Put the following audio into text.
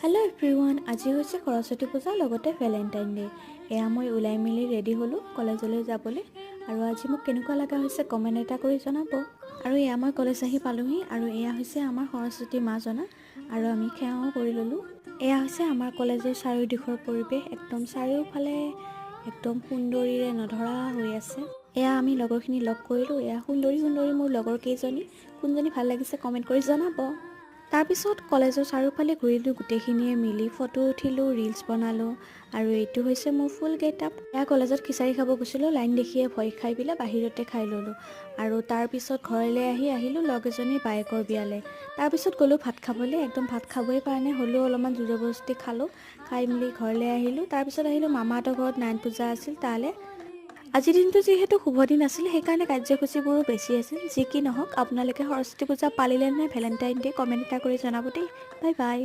Hello' everyone, আজি হৈছে সৰস্বতী পূজা লগতে ভেলেণ্টাইন ডে'। এয়া মই ওলাই মেলি ৰেডি হ'লোঁ কলেজলৈ যাবলৈ। আৰু আজি মোক কেনেকুৱা লগা হৈছে কমেণ্ট এটা কৰি জনাব। আৰু এয়া মই কলেজ আহি পালোঁহি আৰু এয়া হৈছে আমাৰ সৰস্বতী মা জনা। আৰু আমি সেৱাও কৰি ল'লোঁ। এয়া হৈছে আমাৰ কলেজৰ চাৰিওদিশৰ পৰিৱেশ, একদম চাৰিওফালে একদম সুন্দৰীৰে নধৰা হৈ আছে। এয়া আমি লগৰখিনি লগ কৰিলোঁ। এয়া সুন্দৰী মোৰ লগৰ কেইজনী, কোনজনী ভাল লাগিছে কমেণ্ট কৰি জনাব। তাৰপিছত কলেজৰ চাৰিওফালে ঘূৰিলোঁ, গোটেইখিনিয়ে মিলি ফটো উঠিলোঁ, ৰিলছ বনালোঁ। আৰু এইটো হৈছে মোৰ ফুল গেট আপ। এয়া কলেজত খিচাৰি খাব গৈছিলোঁ, লাইন দেখিয়ে ভয় খাই পেলাই বাহিৰতে খাই ল'লোঁ। আৰু তাৰপিছত ঘৰলৈ আহিলোঁ লগ এজনীৰ বায়েকৰ বিয়ালৈ। তাৰপিছত গ'লোঁ ভাত খাবলৈ, একদম ভাত খাবই পৰা নাই, হ'লেও অলপমান জোৰ জবৰদস্তি খালোঁ। খাই মেলি ঘৰলৈ আহিলোঁ। তাৰপিছত আহিলোঁ মামাহঁতৰ ঘৰত, নাৰায়ণ পূজা আছিল তালৈ। আজিৰ দিনটো যিহেতু শুভ দিন আছিল, সেইকাৰণে কাৰ্যসূচীবোৰো বেছি আছিল। যি কি নহওক, আপোনালোকে সৰস্বতী পূজা পালিলে নে ভেলেণ্টাইন ডে' কমেণ্ট এটা কৰি জনাব দেই। Bye bye.